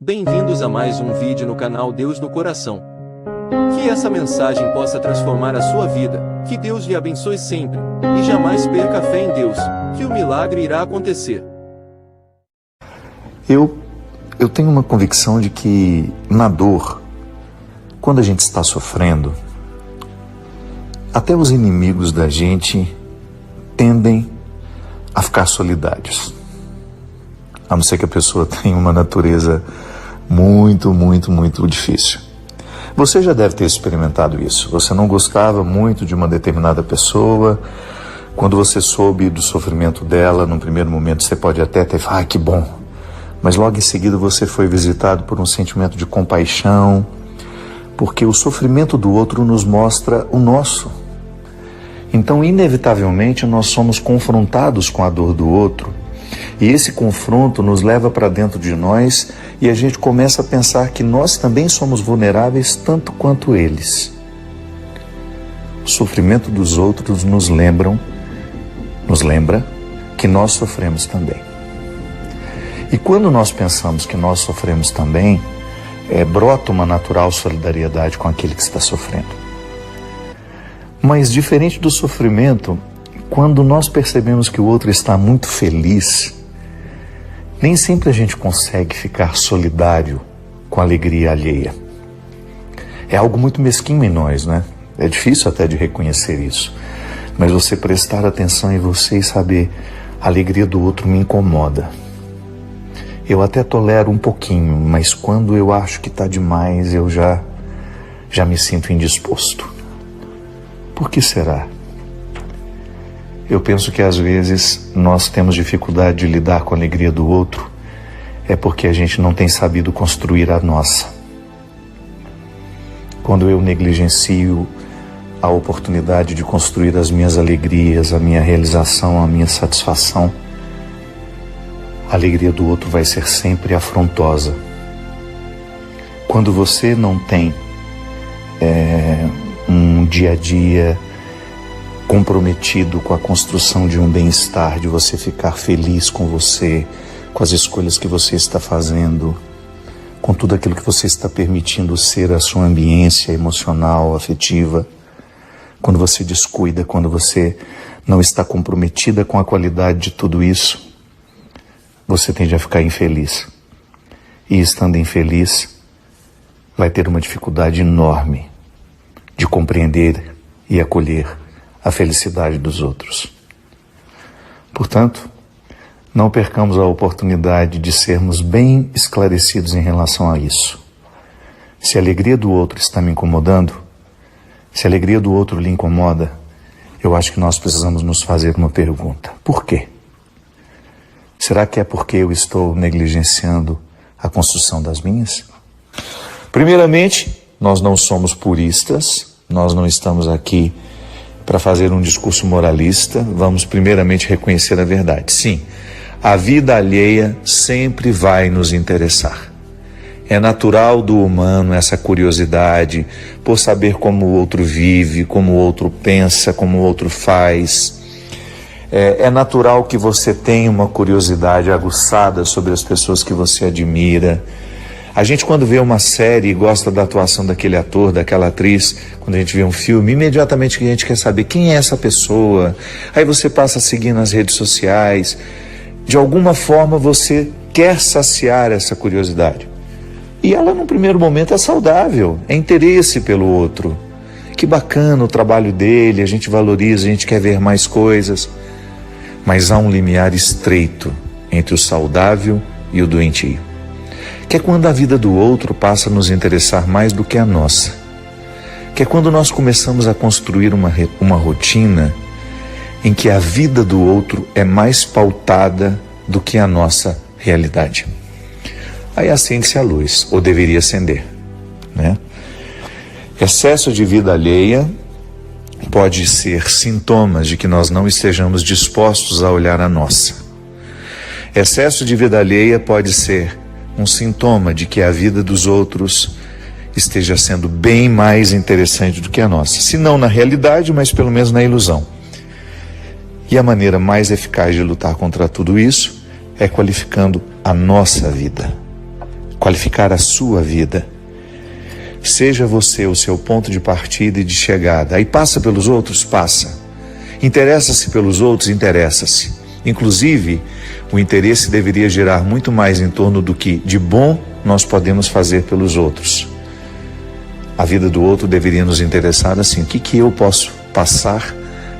Bem-vindos a mais um vídeo no canal Deus no Coração. Que essa mensagem possa transformar a sua vida, que Deus lhe abençoe sempre, e jamais perca a fé em Deus, que o milagre irá acontecer. Eu tenho uma convicção de que na dor, quando a gente está sofrendo, até os inimigos da gente tendem a ficar solidários. A não ser que a pessoa tenha uma natureza muito difícil. Você já deve ter experimentado isso. Você não gostava muito de uma determinada pessoa. Quando você soube do sofrimento dela, num primeiro momento você pode até ter falado, que bom. Mas logo em seguida você foi visitado por um sentimento de compaixão, porque o sofrimento do outro nos mostra o nosso. Então, inevitavelmente, nós somos confrontados com a dor do outro, e esse confronto nos leva para dentro de nós e a gente começa a pensar que nós também somos vulneráveis tanto quanto eles. O sofrimento dos outros nos lembra que nós sofremos também. E quando nós pensamos que nós sofremos também, brota uma natural solidariedade com aquele que está sofrendo. Mas diferente do sofrimento, quando nós percebemos que o outro está muito feliz, nem sempre a gente consegue ficar solidário com a alegria alheia. É algo muito mesquinho em nós, né? É difícil até de reconhecer isso. Mas você prestar atenção em você e saber, a alegria do outro me incomoda. Eu até tolero um pouquinho, mas quando eu acho que está demais, eu já me sinto indisposto. Por que será? Eu penso que às vezes nós temos dificuldade de lidar com a alegria do outro, é porque a gente não tem sabido construir a nossa. Quando eu negligencio a oportunidade de construir as minhas alegrias, a minha realização, a minha satisfação, a alegria do outro vai ser sempre afrontosa. Quando você não tem um dia a dia comprometido com a construção de um bem-estar, de você ficar feliz com você, com as escolhas que você está fazendo, com tudo aquilo que você está permitindo ser a sua ambiência emocional, afetiva, quando você descuida, quando você não está comprometida com a qualidade de tudo isso, você tende a ficar infeliz. E estando infeliz, vai ter uma dificuldade enorme de compreender e acolher a felicidade dos outros. Portanto, não percamos a oportunidade de sermos bem esclarecidos em relação a isso. Se a alegria do outro está me incomodando, se a alegria do outro lhe incomoda, eu acho que nós precisamos nos fazer uma pergunta. Por quê? Será que é porque eu estou negligenciando a construção das minhas? Primeiramente, nós não somos puristas, nós não estamos aqui para fazer um discurso moralista, vamos primeiramente reconhecer a verdade. Sim, a vida alheia sempre vai nos interessar. É natural do humano essa curiosidade por saber como o outro vive, como o outro pensa, como o outro faz. É natural que você tenha uma curiosidade aguçada sobre as pessoas que você admira. A gente, quando vê uma série e gosta da atuação daquele ator, daquela atriz, quando a gente vê um filme, imediatamente a gente quer saber quem é essa pessoa. Aí você passa a seguir nas redes sociais. De alguma forma você quer saciar essa curiosidade. E ela, num primeiro momento, é saudável, é interesse pelo outro. Que bacana o trabalho dele, a gente valoriza, a gente quer ver mais coisas. Mas há um limiar estreito entre o saudável e o doentio, que é quando a vida do outro passa a nos interessar mais do que a nossa, que é quando nós começamos a construir uma rotina em que a vida do outro é mais pautada do que a nossa realidade. Aí acende-se a luz, ou deveria acender, né? Excesso de vida alheia pode ser sintomas de que nós não estejamos dispostos a olhar a nossa. Excesso de vida alheia pode ser um sintoma de que a vida dos outros esteja sendo bem mais interessante do que a nossa. Se não na realidade, mas pelo menos na ilusão. E a maneira mais eficaz de lutar contra tudo isso é qualificando a nossa vida, qualificar a sua vida. Seja você o seu ponto de partida e de chegada. Aí passa pelos outros? Passa. Interessa-se pelos outros? Interessa-se. Inclusive, o interesse deveria girar muito mais em torno do que de bom nós podemos fazer pelos outros. A vida do outro deveria nos interessar assim: o que eu posso passar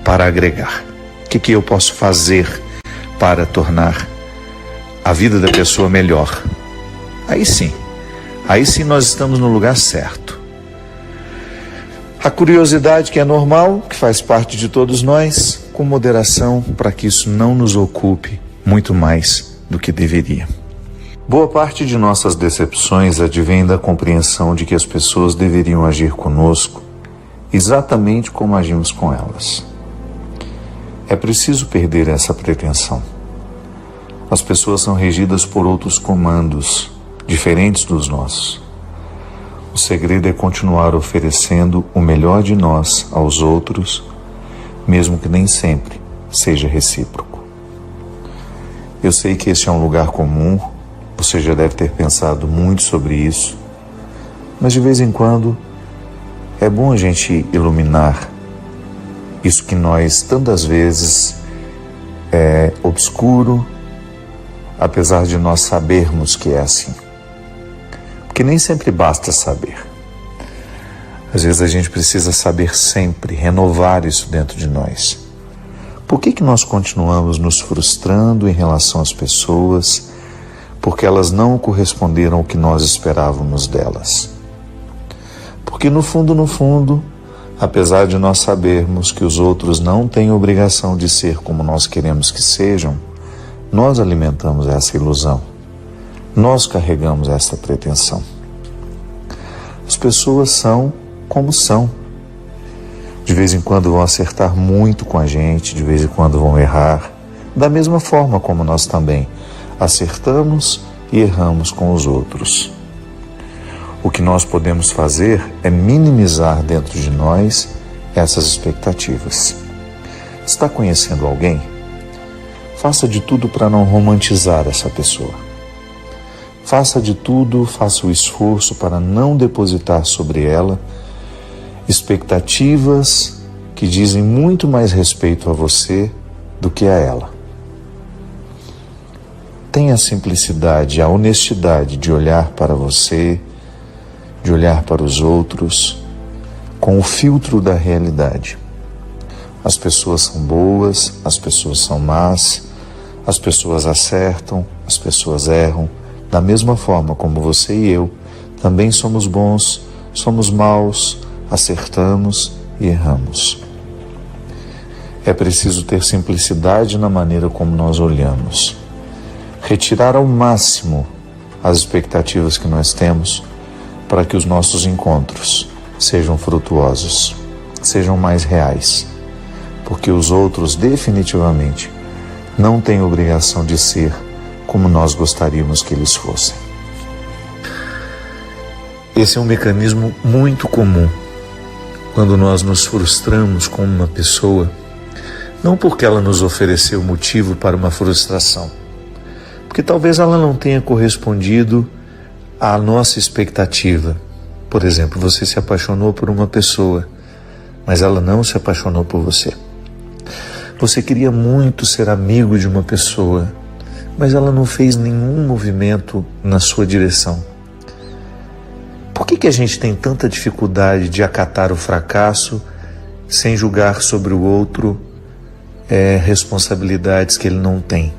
para agregar? O que eu posso fazer para tornar a vida da pessoa melhor? Aí sim nós estamos no lugar certo. A curiosidade, que é normal, que faz parte de todos nós, com moderação, para que isso não nos ocupe muito mais do que deveria. Boa parte de nossas decepções advém da compreensão de que as pessoas deveriam agir conosco exatamente como agimos com elas. É preciso perder essa pretensão. As pessoas são regidas por outros comandos, diferentes dos nossos. O segredo é continuar oferecendo o melhor de nós aos outros, mesmo que nem sempre seja recíproco. Eu sei que este é um lugar comum, você já deve ter pensado muito sobre isso, mas de vez em quando é bom a gente iluminar isso que nós tantas vezes é obscuro, apesar de nós sabermos que é assim. Porque nem sempre basta saber. Às vezes a gente precisa saber sempre, renovar isso dentro de nós. Por que nós continuamos nos frustrando em relação às pessoas? Porque elas não corresponderam ao que nós esperávamos delas. Porque no fundo, apesar de nós sabermos que os outros não têm obrigação de ser como nós queremos que sejam, nós alimentamos essa ilusão. Nós carregamos essa pretensão. As pessoas são como são. De vez em quando vão acertar muito com a gente, de vez em quando vão errar, da mesma forma como nós também acertamos e erramos com os outros. O que nós podemos fazer é minimizar dentro de nós essas expectativas. Está conhecendo alguém? Faça de tudo para não romantizar essa pessoa. Faça de tudo, faça o esforço para não depositar sobre ela expectativas que dizem muito mais respeito a você do que a ela. Tenha a simplicidade, a honestidade de olhar para você, de olhar para os outros, com o filtro da realidade. As pessoas são boas, as pessoas são más, as pessoas acertam, as pessoas erram, da mesma forma como você e eu também somos bons, somos maus, acertamos e erramos. É preciso ter simplicidade na maneira como nós olhamos. Retirar ao máximo as expectativas que nós temos para que os nossos encontros sejam frutuosos, sejam mais reais. Porque os outros definitivamente não têm obrigação de ser como nós gostaríamos que eles fossem. Esse é um mecanismo muito comum quando nós nos frustramos com uma pessoa, não porque ela nos ofereceu motivo para uma frustração, porque talvez ela não tenha correspondido à nossa expectativa. Por exemplo, você se apaixonou por uma pessoa, mas ela não se apaixonou por você. Você queria muito ser amigo de uma pessoa, mas ela não fez nenhum movimento na sua direção. Por que a gente tem tanta dificuldade de acatar o fracasso sem julgar sobre o outro responsabilidades que ele não tem?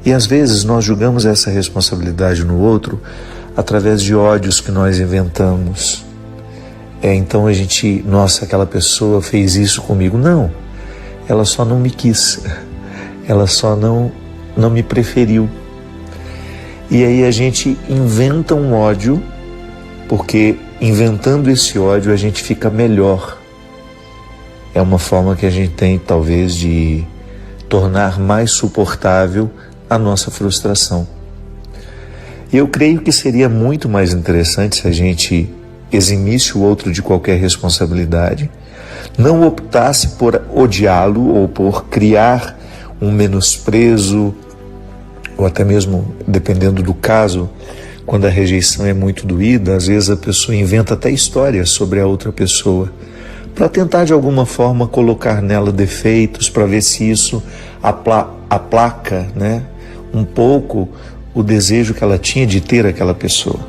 E às vezes nós julgamos essa responsabilidade no outro através de ódios que nós inventamos. Então a gente, nossa, aquela pessoa fez isso comigo. Não, ela só não me quis. Ela só não me preferiu. E aí a gente inventa um ódio, porque inventando esse ódio a gente fica melhor. É uma forma que a gente tem, talvez, de tornar mais suportável a nossa frustração. E eu creio que seria muito mais interessante se a gente eximisse o outro de qualquer responsabilidade, não optasse por odiá-lo ou por criar um menosprezo ou até mesmo, dependendo do caso, quando a rejeição é muito doída, às vezes a pessoa inventa até histórias sobre a outra pessoa, para tentar de alguma forma colocar nela defeitos, para ver se isso aplaca, né, um pouco o desejo que ela tinha de ter aquela pessoa.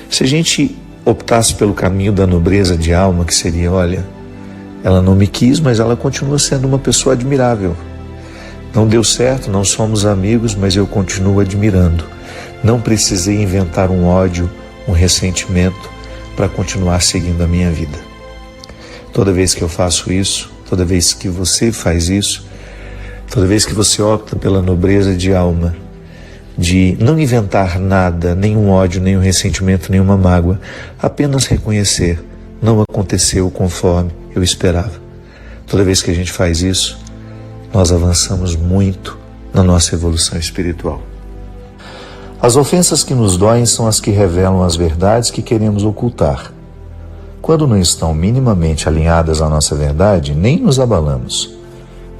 Se a gente optasse pelo caminho da nobreza de alma, que seria, olha, ela não me quis, mas ela continua sendo uma pessoa admirável. Não deu certo, não somos amigos, mas eu continuo admirando. Não precisei inventar um ódio, um ressentimento para continuar seguindo a minha vida. Toda vez que eu faço isso, toda vez que você faz isso, toda vez que você opta pela nobreza de alma, de não inventar nada, nenhum ódio, nenhum ressentimento, nenhuma mágoa, apenas reconhecer, não aconteceu conforme eu esperava. Toda vez que a gente faz isso, nós avançamos muito na nossa evolução espiritual. As ofensas que nos doem são as que revelam as verdades que queremos ocultar. Quando não estão minimamente alinhadas à nossa verdade, nem nos abalamos.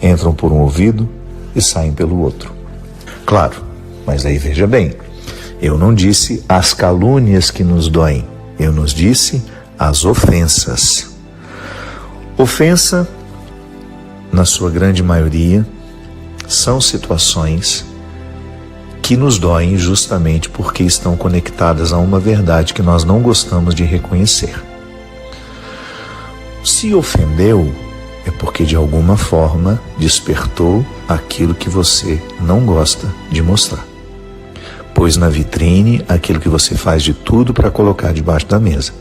Entram por um ouvido e saem pelo outro. Claro, mas aí veja bem, eu não disse as calúnias que nos doem, eu nos disse as ofensas. Ofensa, na sua grande maioria, são situações que nos doem justamente porque estão conectadas a uma verdade que nós não gostamos de reconhecer. Se ofendeu, é porque de alguma forma despertou aquilo que você não gosta de mostrar. Pôs na vitrine aquilo que você faz de tudo para colocar debaixo da mesa.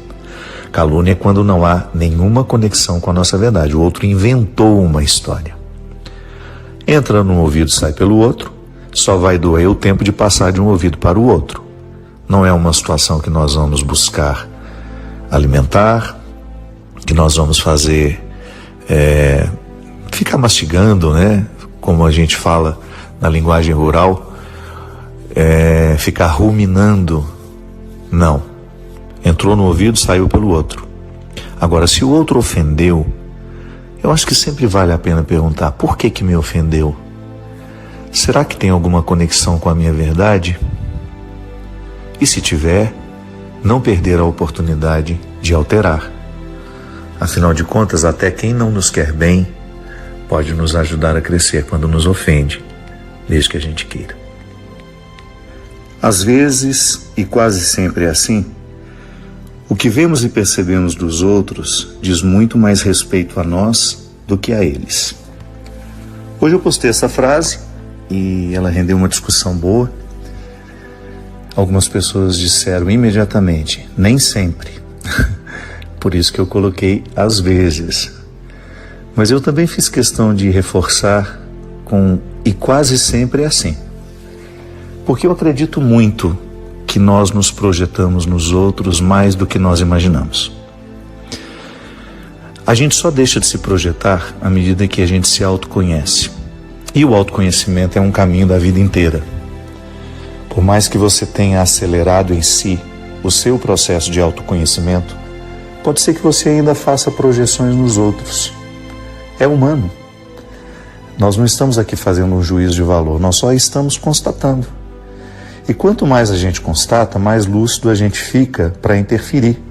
Calúnia é quando não há nenhuma conexão com a nossa verdade. O outro inventou uma história. Entra num ouvido e sai pelo outro. Só vai doer o tempo de passar de um ouvido para o outro. Não é uma situação que nós vamos buscar alimentar, que nós vamos fazer ficar mastigando, né? Como a gente fala na linguagem rural, ficar ruminando. Não. Entrou no ouvido, saiu pelo outro. Agora, se o outro ofendeu, eu acho que sempre vale a pena perguntar: por que me ofendeu? Será que tem alguma conexão com a minha verdade? E se tiver, não perder a oportunidade de alterar. Afinal de contas, até quem não nos quer bem pode nos ajudar a crescer quando nos ofende, desde que a gente queira. Às vezes, e quase sempre é assim, o que vemos e percebemos dos outros diz muito mais respeito a nós do que a eles. Hoje eu postei essa frase e ela rendeu uma discussão boa. Algumas pessoas disseram imediatamente, nem sempre. Por isso que eu coloquei às vezes. Mas eu também fiz questão de reforçar com e quase sempre é assim. Porque eu acredito muito que nós nos projetamos nos outros mais do que nós imaginamos. A gente só deixa de se projetar à medida que a gente se autoconhece. E o autoconhecimento é um caminho da vida inteira. Por mais que você tenha acelerado em si o seu processo de autoconhecimento, pode ser que você ainda faça projeções nos outros. É humano. Nós não estamos aqui fazendo um juízo de valor, nós só estamos constatando. E quanto mais a gente constata, mais lúcido a gente fica para interferir,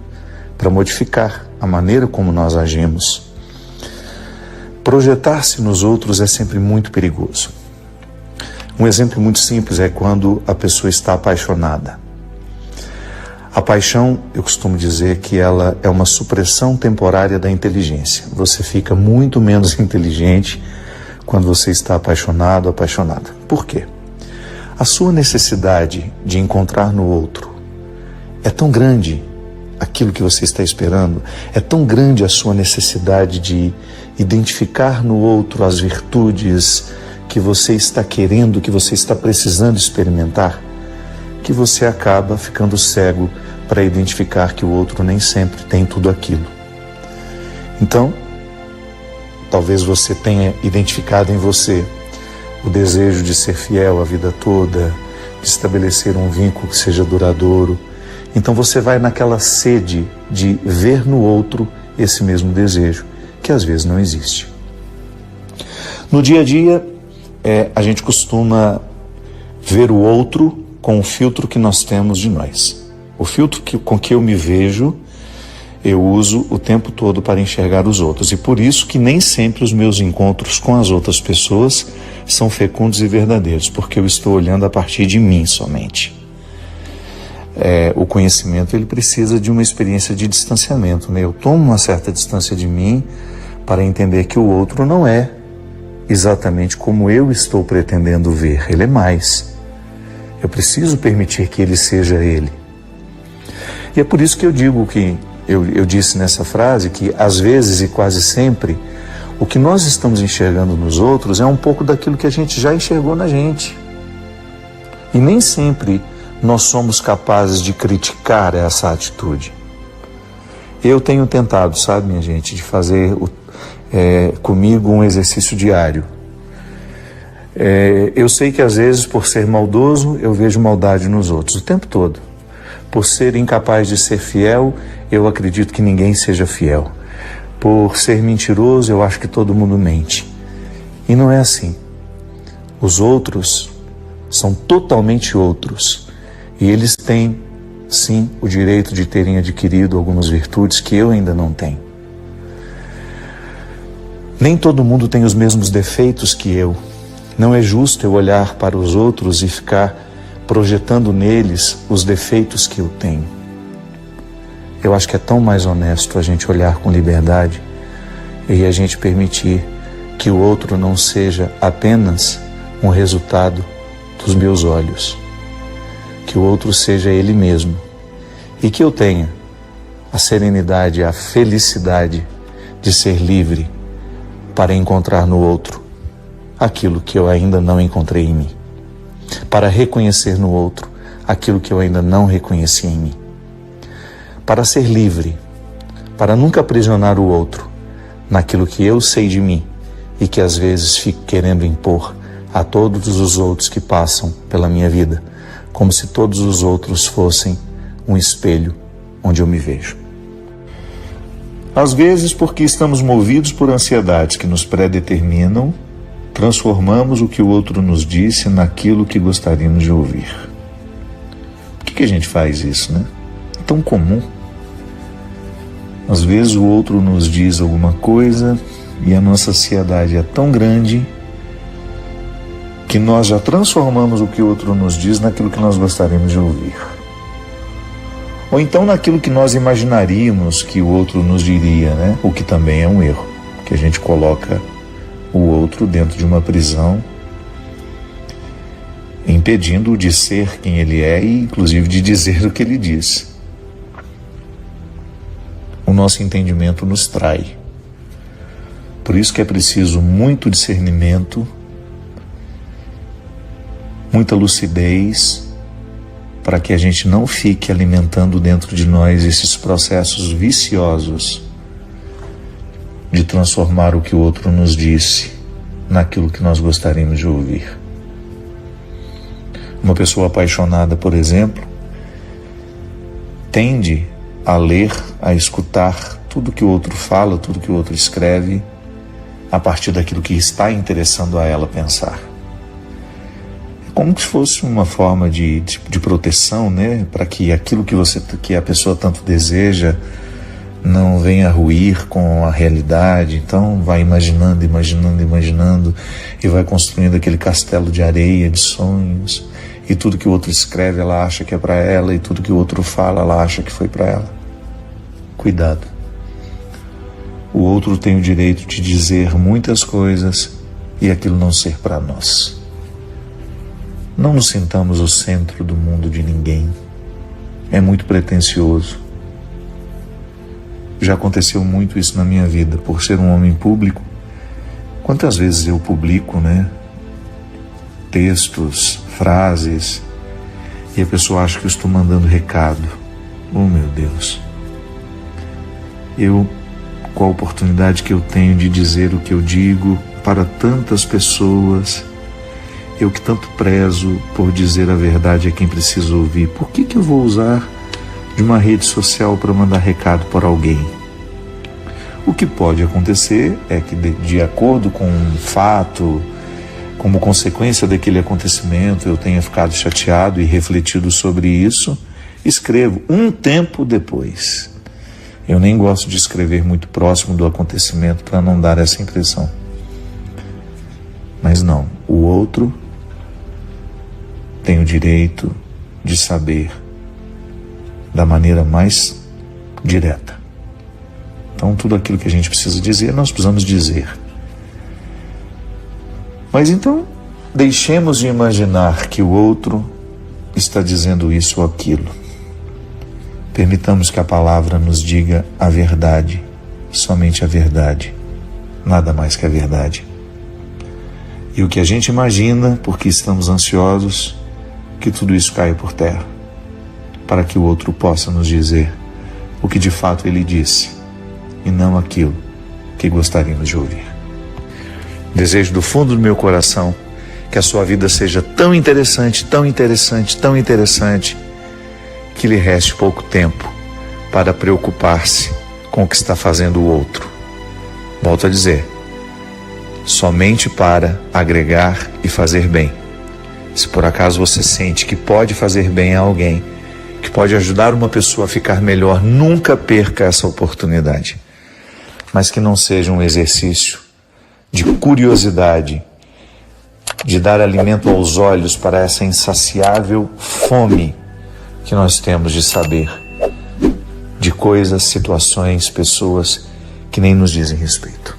para modificar a maneira como nós agimos. Projetar-se nos outros é sempre muito perigoso. Um exemplo muito simples é quando a pessoa está apaixonada. A paixão, eu costumo dizer que ela é uma supressão temporária da inteligência. Você fica muito menos inteligente quando você está apaixonado, apaixonada. Por quê? A sua necessidade de encontrar no outro é tão grande, aquilo que você está esperando, é tão grande a sua necessidade de identificar no outro as virtudes que você está querendo, que você está precisando experimentar, que você acaba ficando cego para identificar que o outro nem sempre tem tudo aquilo. Então, talvez você tenha identificado em você o desejo de ser fiel a vida toda, de estabelecer um vínculo que seja duradouro. Então você vai naquela sede de ver no outro esse mesmo desejo, que às vezes não existe. No dia a dia, a gente costuma ver o outro com o filtro que nós temos de nós. O filtro com que eu me vejo, eu uso o tempo todo para enxergar os outros. E por isso que nem sempre os meus encontros com as outras pessoas são fecundos e verdadeiros, porque eu estou olhando a partir de mim somente. O conhecimento, ele precisa de uma experiência de distanciamento, né? Eu tomo uma certa distância de mim para entender que o outro não é exatamente como eu estou pretendendo ver. Ele é mais. Eu preciso permitir que ele seja ele. E é por isso que eu digo que, eu disse nessa frase que às vezes e quase sempre, o que nós estamos enxergando nos outros é um pouco daquilo que a gente já enxergou na gente. E nem sempre nós somos capazes de criticar essa atitude. Eu tenho tentado, sabe, minha gente, de fazer comigo um exercício diário. Eu sei que às vezes, por ser maldoso, eu vejo maldade nos outros o tempo todo. Por ser incapaz de ser fiel, eu acredito que ninguém seja fiel. Por ser mentiroso, eu acho que todo mundo mente. E não é assim. Os outros são totalmente outros. E eles têm, sim, o direito de terem adquirido algumas virtudes que eu ainda não tenho. Nem todo mundo tem os mesmos defeitos que eu. Não é justo eu olhar para os outros e ficar projetando neles os defeitos que eu tenho. Eu acho que é tão mais honesto a gente olhar com liberdade e a gente permitir que o outro não seja apenas um resultado dos meus olhos. Que o outro seja ele mesmo e que eu tenha a serenidade, a felicidade de ser livre para encontrar no outro aquilo que eu ainda não encontrei em mim, para reconhecer no outro aquilo que eu ainda não reconheci em mim, para ser livre, para nunca aprisionar o outro naquilo que eu sei de mim e que às vezes fico querendo impor a todos os outros que passam pela minha vida, como se todos os outros fossem um espelho onde eu me vejo. Às vezes, porque estamos movidos por ansiedades que nos predeterminam, transformamos o que o outro nos disse naquilo que gostaríamos de ouvir. Por que a gente faz isso, né? É tão comum. Às vezes o outro nos diz alguma coisa e a nossa ansiedade é tão grande que nós já transformamos o que o outro nos diz naquilo que nós gostaríamos de ouvir. Ou então naquilo que nós imaginaríamos que o outro nos diria, né? O que também é um erro, que a gente coloca o outro dentro de uma prisão, impedindo-o de ser quem ele é e inclusive de dizer o que ele diz. O nosso entendimento nos trai. Por isso que é preciso muito discernimento, muita lucidez, para que a gente não fique alimentando dentro de nós esses processos viciosos de transformar o que o outro nos disse naquilo que nós gostaríamos de ouvir. Uma pessoa apaixonada, por exemplo, tende a ler, a escutar tudo que o outro fala, tudo que o outro escreve, a partir daquilo que está interessando a ela pensar. Como se fosse uma forma de proteção, né? Para que aquilo que a pessoa tanto deseja não venha a ruir com a realidade. Então vai imaginando e vai construindo aquele castelo de areia, de sonhos. E tudo que o outro escreve ela acha que é para ela, e tudo que o outro fala ela acha que foi para ela. Cuidado. O outro tem o direito de dizer muitas coisas e aquilo não ser para nós. Não nos sintamos o centro do mundo de ninguém. É muito pretensioso. Já aconteceu muito isso na minha vida, por ser um homem público. Quantas vezes eu publico, né? Textos, frases, e a pessoa acha que eu estou mandando recado. Oh, meu Deus. Com a oportunidade que eu tenho de dizer o que eu digo para tantas pessoas, eu que tanto prezo por dizer a verdade a quem precisa ouvir, por que eu vou usar de uma rede social para mandar recado para alguém? O que pode acontecer é que, de acordo com um fato como consequência daquele acontecimento, eu tenha ficado chateado e refletido sobre isso, escrevo um tempo depois. Eu nem gosto de escrever muito próximo do acontecimento para não dar essa impressão. Mas não, o outro tem o direito de saber da maneira mais direta. Então, tudo aquilo que a gente precisa dizer, nós precisamos dizer. Mas então, deixemos de imaginar que o outro está dizendo isso ou aquilo. Permitamos que a palavra nos diga a verdade, somente a verdade, nada mais que a verdade. E o que a gente imagina, porque estamos ansiosos, que tudo isso caia por terra, para que o outro possa nos dizer o que de fato ele disse, e não aquilo que gostaríamos de ouvir. Desejo do fundo do meu coração que a sua vida seja tão interessante, tão interessante, tão interessante, que lhe reste pouco tempo para preocupar-se com o que está fazendo o outro. Volto a dizer, somente para agregar e fazer bem. Se por acaso você sente que pode fazer bem a alguém, que pode ajudar uma pessoa a ficar melhor, nunca perca essa oportunidade. Mas que não seja um exercício de curiosidade, de dar alimento aos olhos para essa insaciável fome que nós temos de saber de coisas, situações, pessoas que nem nos dizem respeito.